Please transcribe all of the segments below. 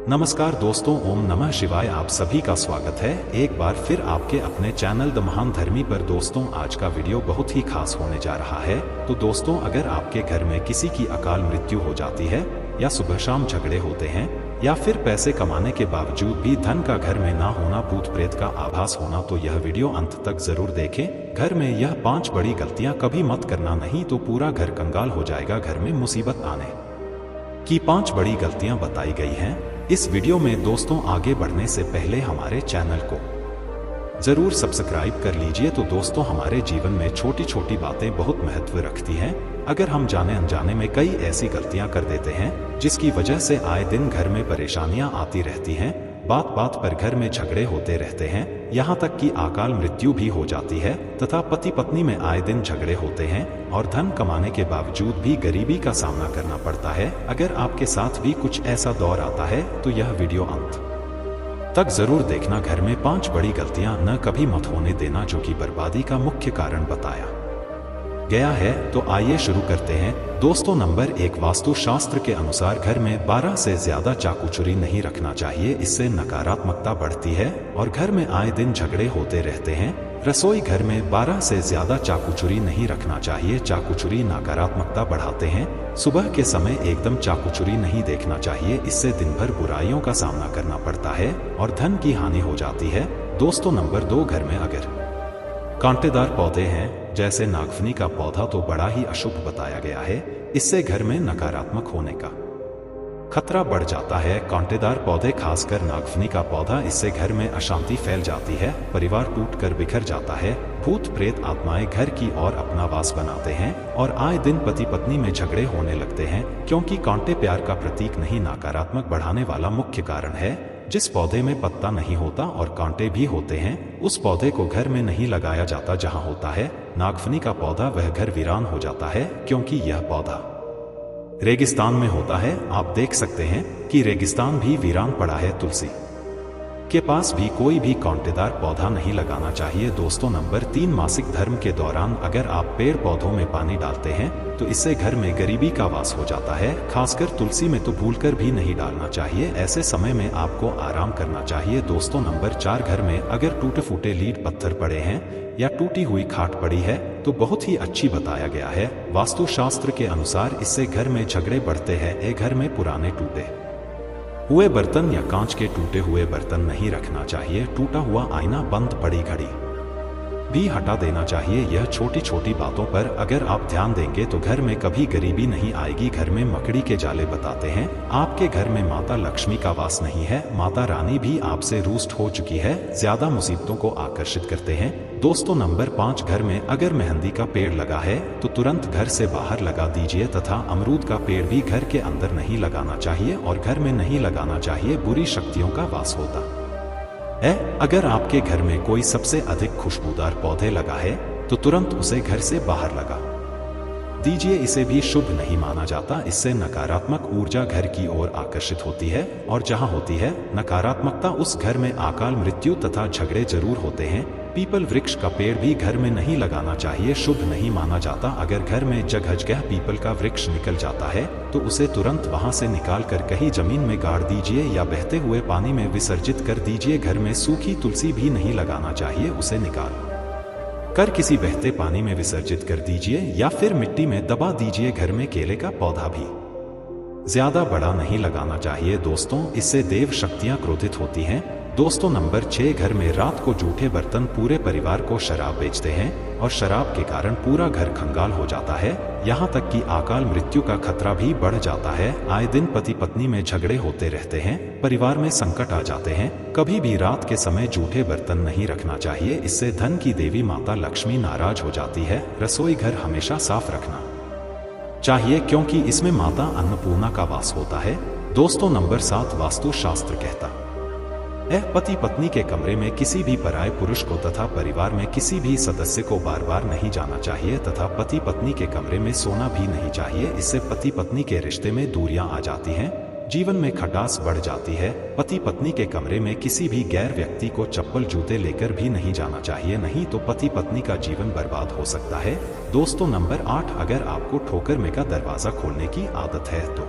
नमस्कार दोस्तों, ओम नमः शिवाय। आप सभी का स्वागत है एक बार फिर आपके अपने चैनल द महान धर्मी पर। दोस्तों, आज का वीडियो बहुत ही खास होने जा रहा है। तो दोस्तों, अगर आपके घर में किसी की अकाल मृत्यु हो जाती है, या सुबह शाम झगड़े होते हैं, या फिर पैसे कमाने के बावजूद भी धन का घर में ना होना, भूत प्रेत का आभास होना, तो यह वीडियो अंत तक जरूर देखें। घर में यह 5 बड़ी गलतियां कभी मत करना, नहीं तो पूरा घर कंगाल हो जाएगा। घर में मुसीबत आने की 5 बड़ी गलतियां बताई गई हैं इस वीडियो में। दोस्तों, आगे बढ़ने से पहले हमारे चैनल को जरूर सब्सक्राइब कर लीजिए। तो दोस्तों, हमारे जीवन में छोटी छोटी बातें बहुत महत्व रखती हैं। अगर हम जाने अनजाने में कई ऐसी गलतियां कर देते हैं जिसकी वजह से आए दिन घर में परेशानियां आती रहती हैं, बात बात पर घर में झगड़े होते रहते हैं, यहाँ तक कि अकाल मृत्यु भी हो जाती है, तथा पति पत्नी में आए दिन झगड़े होते हैं और धन कमाने के बावजूद भी गरीबी का सामना करना पड़ता है। अगर आपके साथ भी कुछ ऐसा दौर आता है तो यह वीडियो अंत तक जरूर देखना। घर में 5 बड़ी गलतियां न कभी मत होने देना, जो कि बर्बादी का मुख्य कारण बताया गया है। तो आइए शुरू करते हैं। दोस्तों, नंबर 1, वास्तु शास्त्र के अनुसार घर में 12 से ज्यादा चाकू छुरी नहीं रखना चाहिए। इससे नकारात्मकता बढ़ती है और घर में आए दिन झगड़े होते रहते हैं। रसोई घर में 12 से ज्यादा चाकू छुरी नहीं रखना चाहिए। चाकू छुरी नकारात्मकता बढ़ाते हैं। सुबह के समय एकदम चाकू छुरी नहीं देखना चाहिए, इससे दिन भर बुराइयों का सामना करना पड़ता है और धन की हानि हो जाती है। दोस्तों, नंबर 2, घर में अगर कांटेदार पौधे हैं, जैसे नागफनी का पौधा, तो बड़ा ही अशुभ बताया गया है। इससे घर में नकारात्मक होने का खतरा बढ़ जाता है। कांटेदार पौधे, खासकर नागफनी का पौधा, इससे घर में अशांति फैल जाती है, परिवार टूटकर बिखर जाता है, भूत प्रेत आत्माएं घर की ओर अपना वास बनाते हैं और आए दिन पति पत्नी में झगड़े होने लगते हैं, क्योंकि कांटे प्यार का प्रतीक नहीं, नकारात्मक बढ़ाने वाला मुख्य कारण है। जिस पौधे में पत्ता नहीं होता और कांटे भी होते हैं, उस पौधे को घर में नहीं लगाया जाता। जहां होता है नागफनी का पौधा, वह घर वीरान हो जाता है, क्योंकि यह पौधा रेगिस्तान में होता है। आप देख सकते हैं कि रेगिस्तान भी वीरान पड़ा है। तुलसी के पास भी कोई भी कांटेदार पौधा नहीं लगाना चाहिए। दोस्तों, नंबर 3, मासिक धर्म के दौरान अगर आप पेड़ पौधों में पानी डालते हैं तो इससे घर में गरीबी का वास हो जाता है। खासकर तुलसी में तो भूलकर भी नहीं डालना चाहिए। ऐसे समय में आपको आराम करना चाहिए। दोस्तों, नंबर 4, घर में अगर टूटे फूटे लीड पत्थर पड़े हैं या टूटी हुई खाट पड़ी है तो बहुत ही अच्छी बताया गया है। वास्तु शास्त्र के अनुसार इससे घर में झगड़े बढ़ते हैं। घर में पुराने टूटे हुए बर्तन या कांच के टूटे हुए बर्तन नहीं रखना चाहिए। टूटा हुआ आईना, बंद पड़ी घड़ी भी हटा देना चाहिए। यह छोटी छोटी बातों पर अगर आप ध्यान देंगे तो घर में कभी गरीबी नहीं आएगी। घर में मकड़ी के जाले बताते हैं आपके घर में माता लक्ष्मी का वास नहीं है। माता रानी भी आपसे रूष्ट हो चुकी है, ज्यादा मुसीबतों को आकर्षित करते हैं। दोस्तों, नंबर 5, घर में अगर मेहंदी का पेड़ लगा है तो तुरंत घर से बाहर लगा दीजिए, तथा अमरूद का पेड़ भी घर के अंदर नहीं लगाना चाहिए और घर में नहीं लगाना चाहिए, बुरी शक्तियों का वास होता है। अगर आपके घर में कोई सबसे अधिक खुशबूदार पौधे लगा है तो तुरंत उसे घर से बाहर लगा दीजिए। इसे भी शुभ नहीं माना जाता। इससे नकारात्मक ऊर्जा घर की ओर आकर्षित होती है और जहां होती है नकारात्मकता, उस घर में अकाल मृत्यु तथा झगड़े जरूर होते हैं। पीपल वृक्ष का पेड़ भी घर में नहीं लगाना चाहिए, शुभ नहीं माना जाता। अगर घर में जगह जगह पीपल का वृक्ष निकल जाता है तो उसे तुरंत वहां से निकाल कर कहीं जमीन में गाड़ दीजिए या बहते हुए पानी में विसर्जित कर दीजिए। घर में सूखी तुलसी भी नहीं लगाना चाहिए, उसे निकाल कर किसी बहते पानी में विसर्जित कर दीजिए या फिर मिट्टी में दबा दीजिए। घर में केले का पौधा भी ज्यादा बड़ा नहीं लगाना चाहिए। दोस्तों, इससे देव शक्तियां क्रोधित होती हैं। दोस्तों, नंबर 6, घर में रात को जूठे बर्तन पूरे परिवार को शराब बेचते हैं और शराब के कारण पूरा घर कंगाल हो जाता है, यहाँ तक कि अकाल मृत्यु का खतरा भी बढ़ जाता है। आए दिन पति पत्नी में झगड़े होते रहते हैं, परिवार में संकट आ जाते हैं। कभी भी रात के समय जूठे बर्तन नहीं रखना चाहिए, इससे धन की देवी माता लक्ष्मी नाराज हो जाती है। रसोई घर हमेशा साफ रखना चाहिए, क्योंकि इसमें माता अन्नपूर्णा का वास होता है। दोस्तों, नंबर 7, वास्तु शास्त्र कहता है पति पत्नी के कमरे में किसी भी पराये पुरुष को तथा परिवार में किसी भी सदस्य को बार बार नहीं जाना चाहिए, तथा पति पत्नी के कमरे में सोना भी नहीं चाहिए। इससे पति पत्नी के रिश्ते में दूरियां आ जाती हैं, जीवन में खटास बढ़ जाती है। पति पत्नी के कमरे में किसी भी गैर व्यक्ति को चप्पल जूते लेकर भी नहीं जाना चाहिए, नहीं तो पति पत्नी का जीवन बर्बाद हो सकता है। दोस्तों, नंबर 8, अगर आपको ठोकर में का दरवाजा खोलने की आदत है तो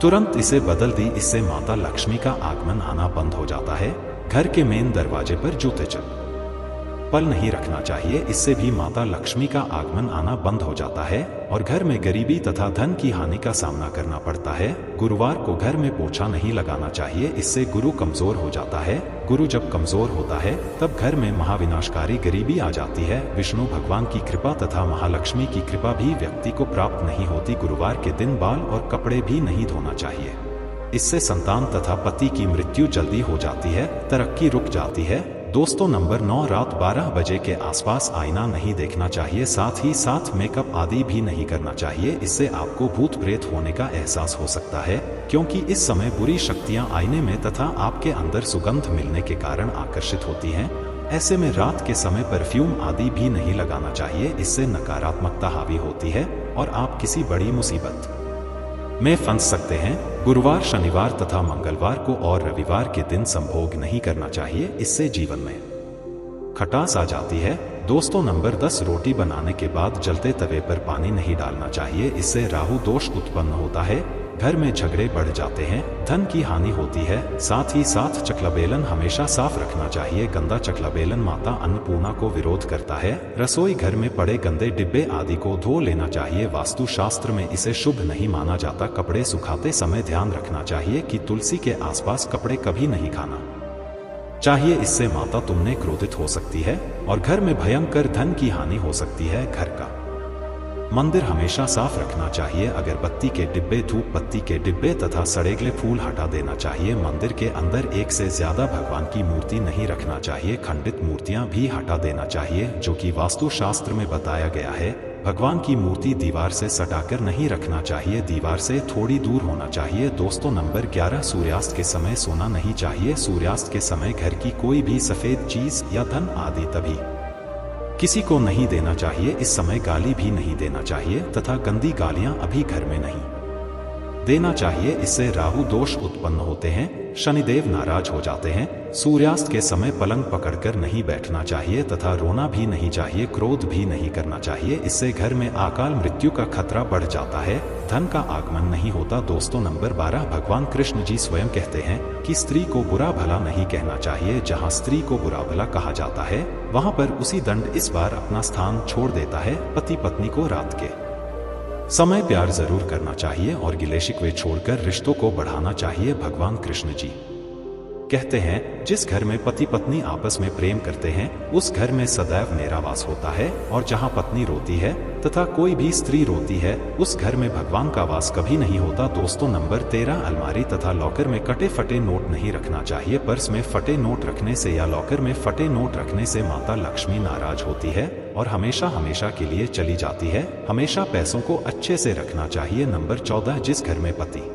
तुरंत इसे बदल दी, इससे माता लक्ष्मी का आगमन आना बंद हो जाता है। घर के मेन दरवाजे पर जूते चप्पल नहीं रखना चाहिए, इससे भी माता लक्ष्मी का आगमन आना बंद हो जाता है और घर में गरीबी तथा धन की हानि का सामना करना पड़ता है। गुरुवार को घर में पोछा नहीं लगाना चाहिए, इससे गुरु कमजोर हो जाता है। गुरु जब कमजोर होता है तब घर में महाविनाशकारी गरीबी आ जाती है। विष्णु भगवान की कृपा तथा महालक्ष्मी की कृपा भी व्यक्ति को प्राप्त नहीं होती। गुरुवार के दिन बाल और कपड़े भी नहीं धोना चाहिए, इससे संतान तथा पति की मृत्यु जल्दी हो जाती है, तरक्की रुक जाती है। दोस्तों नंबर 9, रात 12 बजे के आसपास आईना नहीं देखना चाहिए, साथ ही साथ मेकअप आदि भी नहीं करना चाहिए, इससे आपको भूत प्रेत होने का एहसास हो सकता है, क्योंकि इस समय बुरी शक्तियां आईने में तथा आपके अंदर सुगंध मिलने के कारण आकर्षित होती हैं। ऐसे में रात के समय परफ्यूम आदि भी नहीं लगाना चाहिए, इससे नकारात्मकता हावी होती है और आप किसी बड़ी मुसीबत में फंस सकते हैं। गुरुवार, शनिवार तथा मंगलवार को और रविवार के दिन संभोग नहीं करना चाहिए, इससे जीवन में खटास आ जाती है। दोस्तों नंबर 10, रोटी बनाने के बाद जलते तवे पर पानी नहीं डालना चाहिए, इससे राहु दोष उत्पन्न होता है, घर में झगड़े बढ़ जाते हैं, धन की हानि होती है। साथ ही साथ चकला बेलन हमेशा साफ रखना चाहिए, गंदा चकला बेलन माता अन्नपूर्णा को विरोध करता है। रसोई घर में पड़े गंदे डिब्बे आदि को धो लेना चाहिए, वास्तु शास्त्र में इसे शुभ नहीं माना जाता। कपड़े सुखाते समय ध्यान रखना चाहिए कि तुलसी के आसपास कपड़े कभी नहीं खाना चाहिए, इससे माता तुमने क्रोधित हो सकती है और घर में भयंकर धन की हानि हो सकती है। घर का मंदिर हमेशा साफ रखना चाहिए, अगरबत्ती के डिब्बे, धूप बत्ती के डिब्बे तथा सड़ेगले फूल हटा देना चाहिए। मंदिर के अंदर एक से ज्यादा भगवान की मूर्ति नहीं रखना चाहिए, खंडित मूर्तियां भी हटा देना चाहिए, जो कि वास्तु शास्त्र में बताया गया है। भगवान की मूर्ति दीवार से सटाकर नहीं रखना चाहिए, दीवार से थोड़ी दूर होना चाहिए। दोस्तों नंबर 11, सूर्यास्त के समय सोना नहीं चाहिए, सूर्यास्त के समय घर की कोई भी सफेद चीज या धन आदि तभी किसी को नहीं देना चाहिए, इस समय गाली भी नहीं देना चाहिए तथा गंदी गालियां अभी घर में नहीं देना चाहिए, इससे राहु दोष उत्पन्न होते हैं, शनिदेव नाराज हो जाते हैं। सूर्यास्त के समय पलंग पकड़कर नहीं बैठना चाहिए तथा रोना भी नहीं चाहिए, क्रोध भी नहीं करना चाहिए, इससे घर में अकाल मृत्यु का खतरा बढ़ जाता है, धन का आगमन नहीं होता। दोस्तों नंबर 12, भगवान कृष्ण जी स्वयं कहते हैं कि स्त्री को बुरा भला नहीं कहना चाहिए, जहां स्त्री को बुरा भला कहा जाता है वहां पर उसी दंड इस बार अपना स्थान छोड़ देता है। पति पत्नी को रात के समय प्यार जरूर करना चाहिए और गिले शिकवे छोड़कर रिश्तों को बढ़ाना चाहिए। भगवान कृष्ण जी कहते हैं, जिस घर में पति पत्नी आपस में प्रेम करते हैं उस घर में सदैव मेरा वास होता है, और जहां पत्नी रोती है तथा कोई भी स्त्री रोती है उस घर में भगवान का वास कभी नहीं होता। दोस्तों नंबर 13, अलमारी तथा लॉकर में कटे फटे नोट नहीं रखना चाहिए, पर्स में फटे नोट रखने से या लॉकर में फटे नोट रखने से माता लक्ष्मी नाराज होती है और हमेशा हमेशा के लिए चली जाती है। हमेशा पैसों को अच्छे से रखना चाहिए। नंबर 14, जिस घर में पति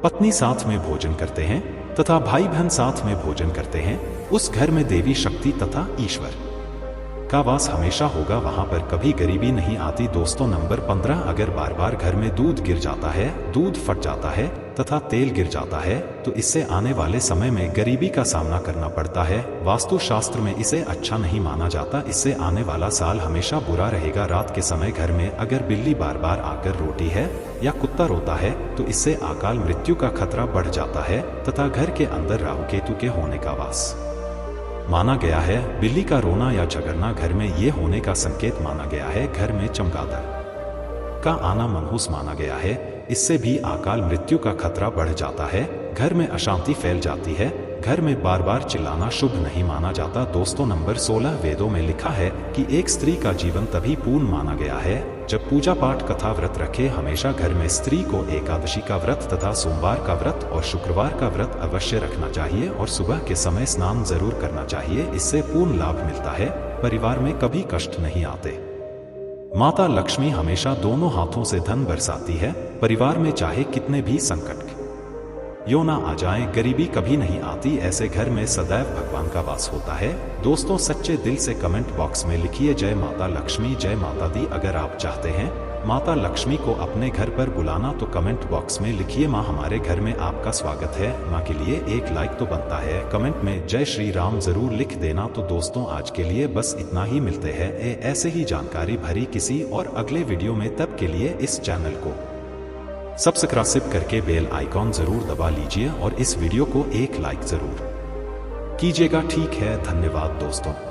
पत्नी साथ में भोजन करते हैं तथा भाई बहन साथ में भोजन करते हैं उस घर में देवी शक्ति तथा ईश्वर का वास हमेशा होगा, वहां पर कभी गरीबी नहीं आती। दोस्तों नंबर 15, अगर बार बार घर में दूध गिर जाता है, दूध फट जाता है तथा तेल गिर जाता है तो इससे आने वाले समय में गरीबी का सामना करना पड़ता है। वास्तु शास्त्र में इसे अच्छा नहीं माना जाता, इससे आने वाला साल हमेशा बुरा रहेगा। रात के समय घर में अगर बिल्ली बार बार आकर रोती है या कुत्ता रोता है तो इससे अकाल मृत्यु का खतरा बढ़ जाता है तथा घर के अंदर राहु केतु के होने का वास माना गया है। बिल्ली का रोना या झगड़ना घर में ये होने का संकेत माना गया है। घर में चमगादड़ का आना मनहूस माना गया है, इससे भी अकाल मृत्यु का खतरा बढ़ जाता है। घर में अशांति फैल जाती है, घर में बार बार चिल्लाना शुभ नहीं माना जाता। दोस्तों नंबर 16, वेदों में लिखा है कि एक स्त्री का जीवन तभी पूर्ण माना गया है जब पूजा पाठ कथा व्रत रखे। हमेशा घर में स्त्री को एकादशी का व्रत तथा सोमवार का व्रत और शुक्रवार का व्रत अवश्य रखना चाहिए और सुबह के समय स्नान जरूर करना चाहिए, इससे पूर्ण लाभ मिलता है, परिवार में कभी कष्ट नहीं आते। माता लक्ष्मी हमेशा दोनों हाथों से धन बरसाती है, परिवार में चाहे कितने भी संकट यो ना आ जाए गरीबी कभी नहीं आती, ऐसे घर में सदैव भगवान का वास होता है। दोस्तों सच्चे दिल से कमेंट बॉक्स में लिखिए जय माता लक्ष्मी, जय माता दी। अगर आप चाहते हैं माता लक्ष्मी को अपने घर पर बुलाना तो कमेंट बॉक्स में लिखिए माँ हमारे घर में आपका स्वागत है। माँ के लिए एक लाइक तो बनता है, कमेंट में जय श्री राम जरूर लिख देना। तो दोस्तों आज के लिए बस इतना ही, मिलते हैं ऐसे ही जानकारी भरी किसी और अगले वीडियो में, तब के लिए इस चैनल को सब्सक्राइब करके बेल आइकॉन जरूर दबा लीजिए और इस वीडियो को एक लाइक जरूर कीजिएगा। ठीक है, धन्यवाद दोस्तों।